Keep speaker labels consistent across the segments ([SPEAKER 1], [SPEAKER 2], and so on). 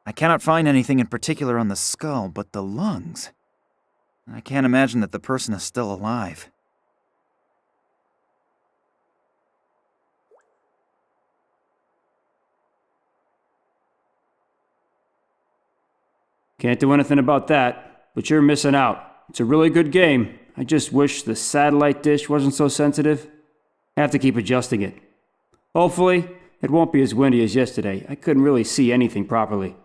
[SPEAKER 1] I cannot find anything in particular on the skull, but the lungs. I can't imagine that the person is still alive.
[SPEAKER 2] Can't do anything about that, but you're missing out. It's a really good game. I just wish the satellite dish wasn't so sensitive. I have to keep adjusting it. Hopefully, it won't be as windy as yesterday. I couldn't really see anything properly.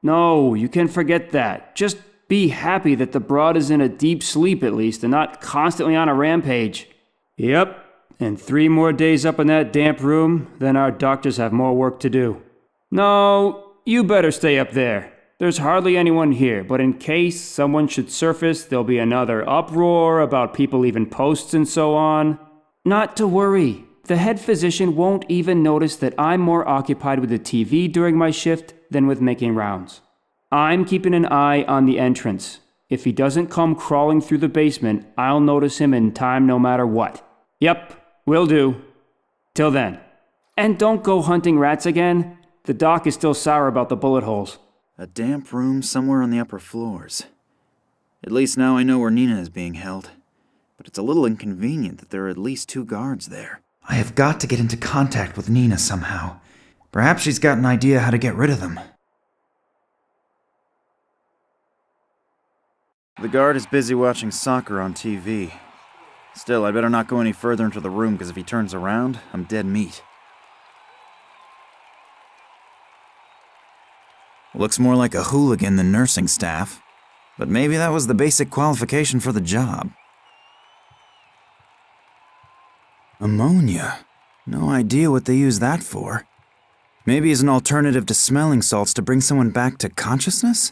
[SPEAKER 2] No, you can forget that. Just be happy that the broad is in a deep sleep at least and not constantly on a rampage. Yep, and 3 more days up in that damp room, then our doctors have more work to do. No, you better stay up there. There's hardly anyone here, but in case someone should surface, there'll be another uproar about people leaving posts and so on. Not to worry. The head physician won't even notice that I'm more occupied with the TV during my shift than with making rounds. I'm keeping an eye on the entrance. If he doesn't come crawling through the basement, I'll notice him in time no matter what. Yep, will do. Till then. And don't go hunting rats again. The doc is still sour about the bullet holes.
[SPEAKER 1] A damp room somewhere on the upper floors. At least now I know where Nina is being held. But it's a little inconvenient that there are at least 2 guards there. I have got to get into contact with Nina somehow. Perhaps she's got an idea how to get rid of them. The guard is busy watching soccer on TV. Still, I'd better not go any further into the room, because if he turns around, I'm dead meat. Looks more like a hooligan than nursing staff. But maybe that was the basic qualification for the job. Ammonia. No idea what they use that for. Maybe as an alternative to smelling salts to bring someone back to consciousness?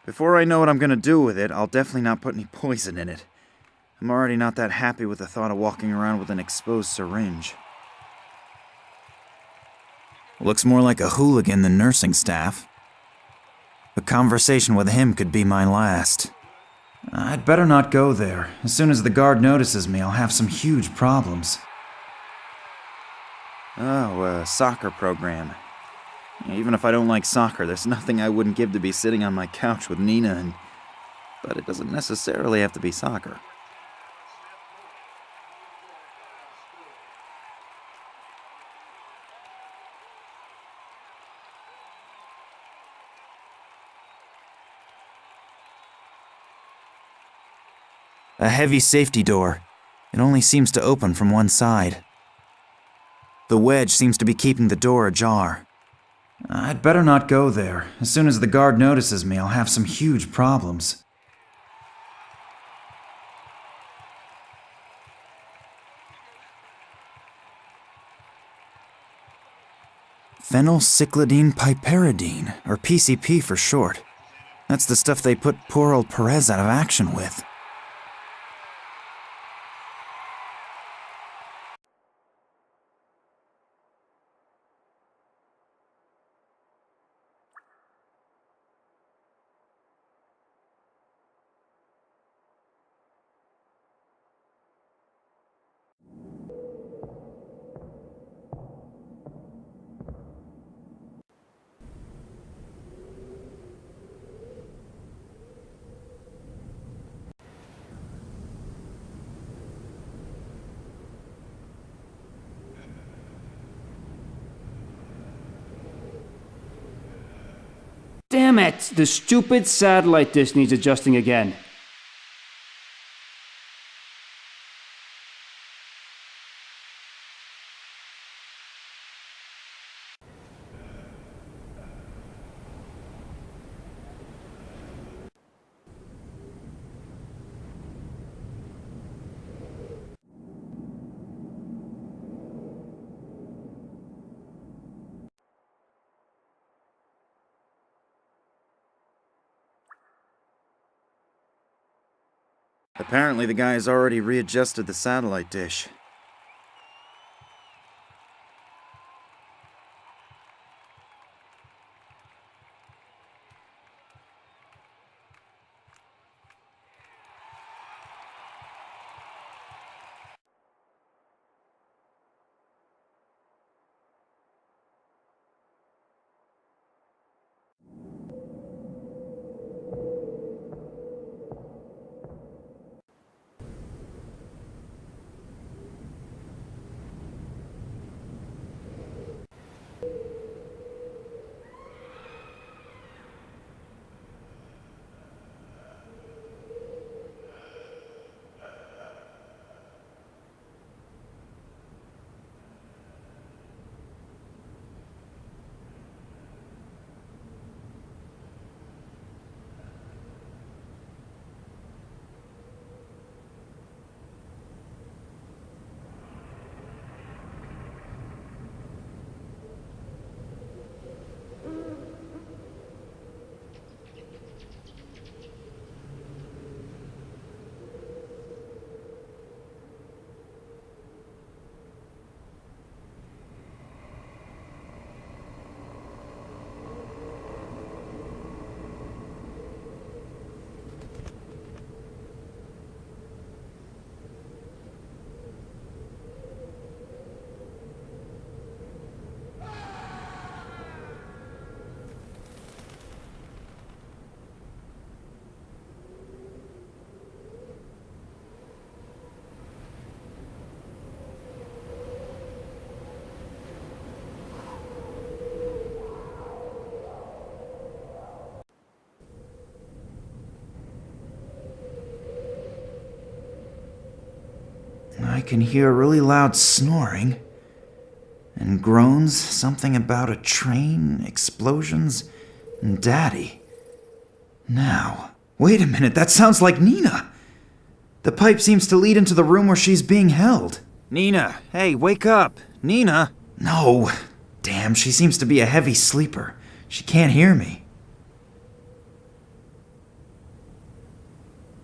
[SPEAKER 1] Before I know what I'm gonna do with it, I'll definitely not put any poison in it. I'm already not that happy with the thought of walking around with an exposed syringe. Looks more like a hooligan than nursing staff. A conversation with him could be my last. I'd better not go there. As soon as the guard notices me, I'll have some huge problems. Oh, a soccer program. Even if I don't like soccer, there's nothing I wouldn't give to be sitting on my couch with Nina and... But it doesn't necessarily have to be soccer. A heavy safety door. It only seems to open from one side. The wedge seems to be keeping the door ajar. I'd better not go there. As soon as the guard notices me, I'll have some huge problems. Phenylcyclidine piperidine, or PCP for short. That's the stuff they put poor old Perez out of action with.
[SPEAKER 2] Damn it! The stupid satellite dish needs adjusting again.
[SPEAKER 1] Apparently the guy has already readjusted the satellite dish. can hear really loud snoring. And groans, something about a train, explosions, and Daddy. Now, wait a minute, that sounds like Nina! The pipe seems to lead into the room where she's being held.
[SPEAKER 3] Nina, hey, wake up! Nina!
[SPEAKER 1] No. Damn, she seems to be a heavy sleeper. She can't hear me.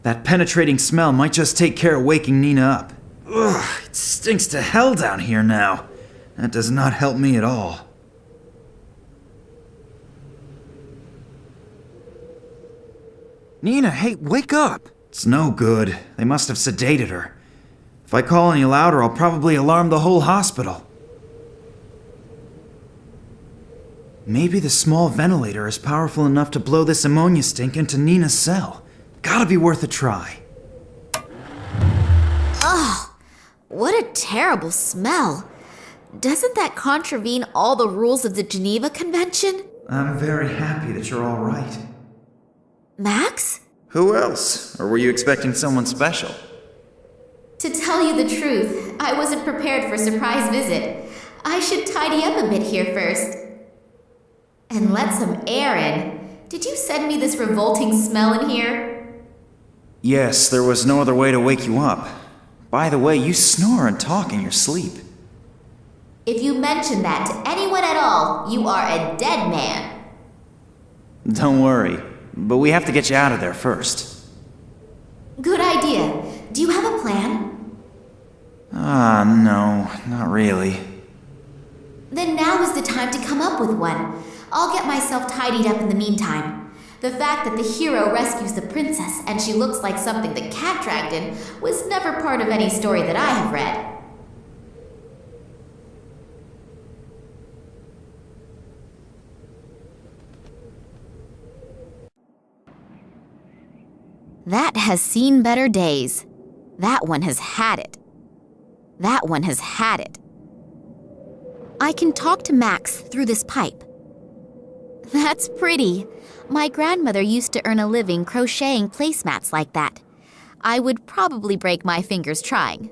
[SPEAKER 1] That penetrating smell might just take care of waking Nina up. Ugh, it stinks to hell down here now. That does not help me at all.
[SPEAKER 3] Nina, hey, wake up!
[SPEAKER 1] It's no good. They must have sedated her. If I call any louder, I'll probably alarm the whole hospital. Maybe the small ventilator is powerful enough to blow this ammonia stink into Nina's cell. Gotta be worth a try.
[SPEAKER 4] Ugh, what a terrible smell. Doesn't that contravene all the rules of the Geneva Convention?
[SPEAKER 1] I'm very happy that you're all right.
[SPEAKER 4] Max?
[SPEAKER 1] Who else? Or were you expecting someone special?
[SPEAKER 4] To tell you the truth, I wasn't prepared for a surprise visit. I should tidy up a bit here first. And let some air in. Did you send me this revolting smell in here?
[SPEAKER 1] Yes, there was no other way to wake you up. By the way, you snore and talk in your sleep.
[SPEAKER 4] If you mention that to anyone at all, you are a dead man.
[SPEAKER 1] Don't worry, but we have to get you out of there first.
[SPEAKER 4] Good idea. Do you have a plan?
[SPEAKER 1] No, not really.
[SPEAKER 4] Then now is the time to come up with one. I'll get myself tidied up in the meantime. The fact that the hero rescues the princess and she looks like something the cat dragged in was never part of any story that I have read. That has seen better days. That one has had it. That one has had it. I can talk to Max through this pipe. That's pretty. My grandmother used to earn a living crocheting placemats like that. I would probably break my fingers trying.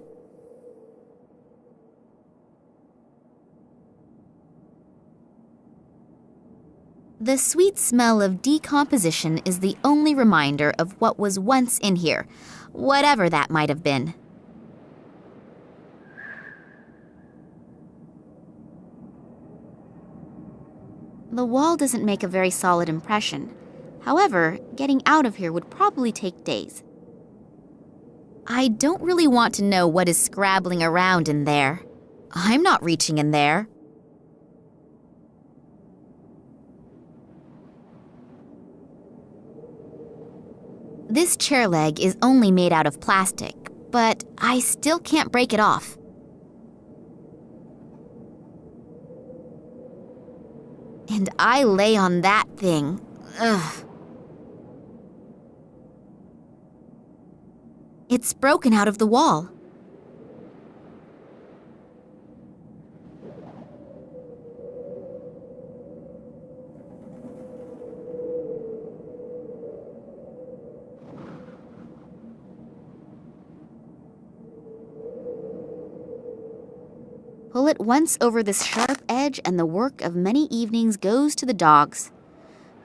[SPEAKER 4] The sweet smell of decomposition is the only reminder of what was once in here, whatever that might have been. The wall doesn't make a very solid impression. However, getting out of here would probably take days. I don't really want to know what is scrabbling around in there. I'm not reaching in there. This chair leg is only made out of plastic, but I still can't break it off. And I lay on that thing. Ugh. It's broken out of the wall. Pull it once over this sharp edge and the work of many evenings goes to the dogs.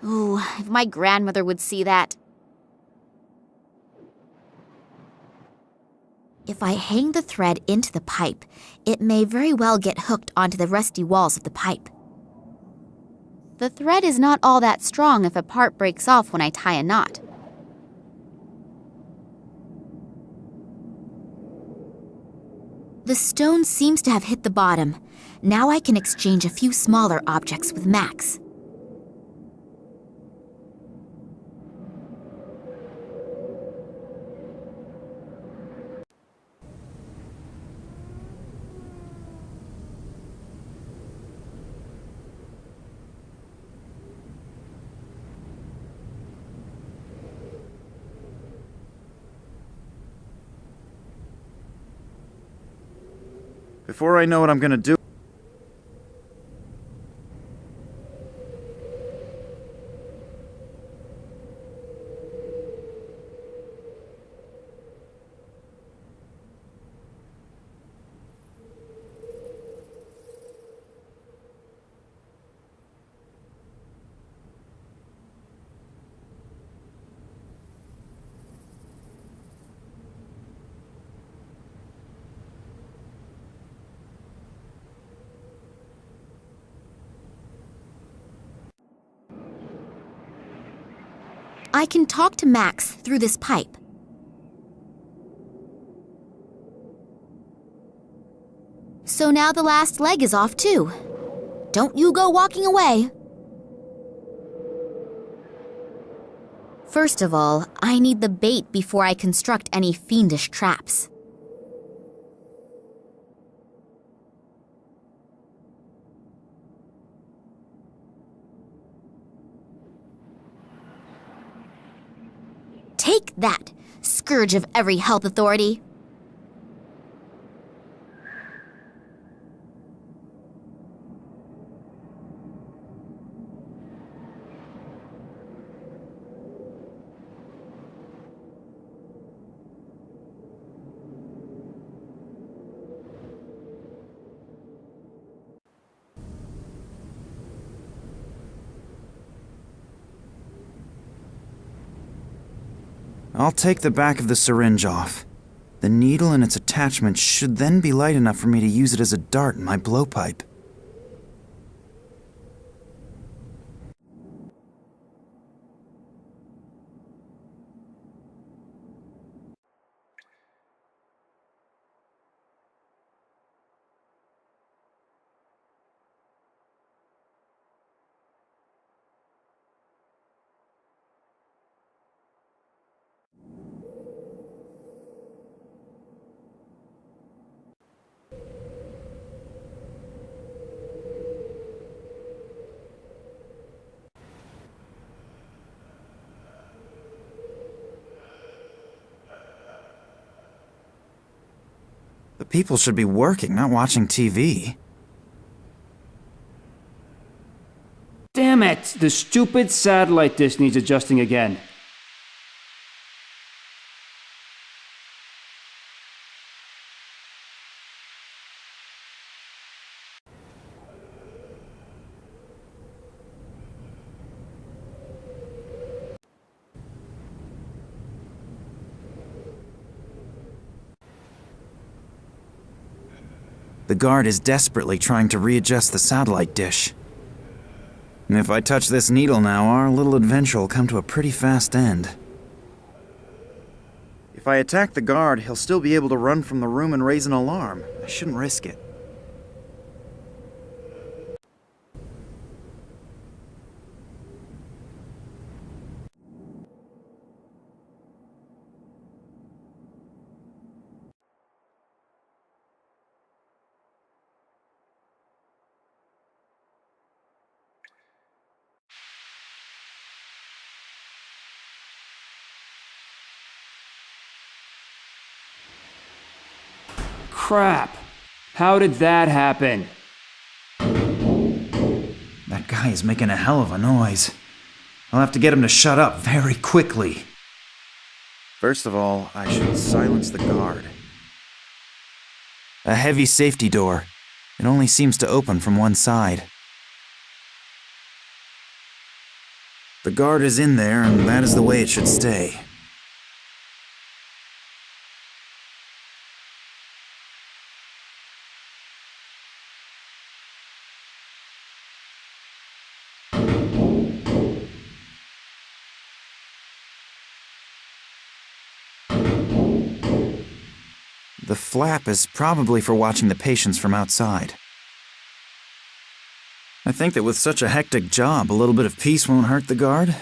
[SPEAKER 4] Ooh, if my grandmother would see that. If I hang the thread into the pipe, it may very well get hooked onto the rusty walls of the pipe. The thread is not all that strong if a part breaks off when I tie a knot. The stone seems to have hit the bottom. Now I can exchange a few smaller objects with Max.
[SPEAKER 1] Before I know what I'm gonna do...
[SPEAKER 4] I can talk to Max through this pipe. So now the last leg is off too. Don't you go walking away. First of all, I need the bait before I construct any fiendish traps. Take that, scourge of every health authority.
[SPEAKER 1] I'll take the back of the syringe off. The needle and its attachment should then be light enough for me to use it as a dart in my blowpipe. The people should be working, not watching TV.
[SPEAKER 2] Damn it! The stupid satellite dish needs adjusting again.
[SPEAKER 1] The guard is desperately trying to readjust the satellite dish. And if I touch this needle now, our little adventure will come to a pretty fast end. If I attack the guard, he'll still be able to run from the room and raise an alarm. I shouldn't risk it.
[SPEAKER 2] Crap! How did that happen?
[SPEAKER 1] That guy is making a hell of a noise. I'll have to get him to shut up very quickly. First of all, I should silence the guard. A heavy safety door. It only seems to open from one side. The guard is in there, and that is the way it should stay. The flap is probably for watching the patients from outside. I think that with such a hectic job, a little bit of peace won't hurt the guard.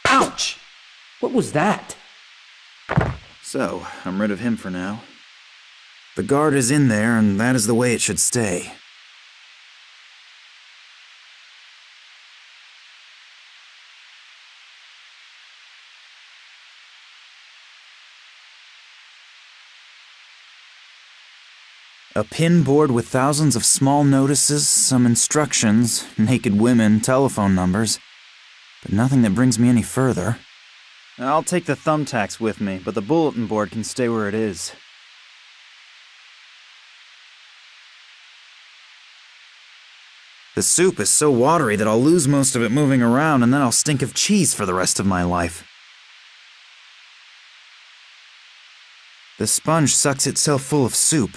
[SPEAKER 2] Ouch! What was that?
[SPEAKER 1] So, I'm rid of him for now. The guard is in there, and that is the way it should stay. A pin board with thousands of small notices, some instructions, naked women, telephone numbers, but nothing that brings me any further. I'll take the thumbtacks with me, but the bulletin board can stay where it is. The soup is so watery that I'll lose most of it moving around, and then I'll stink of cheese for the rest of my life. The sponge sucks itself full of soup.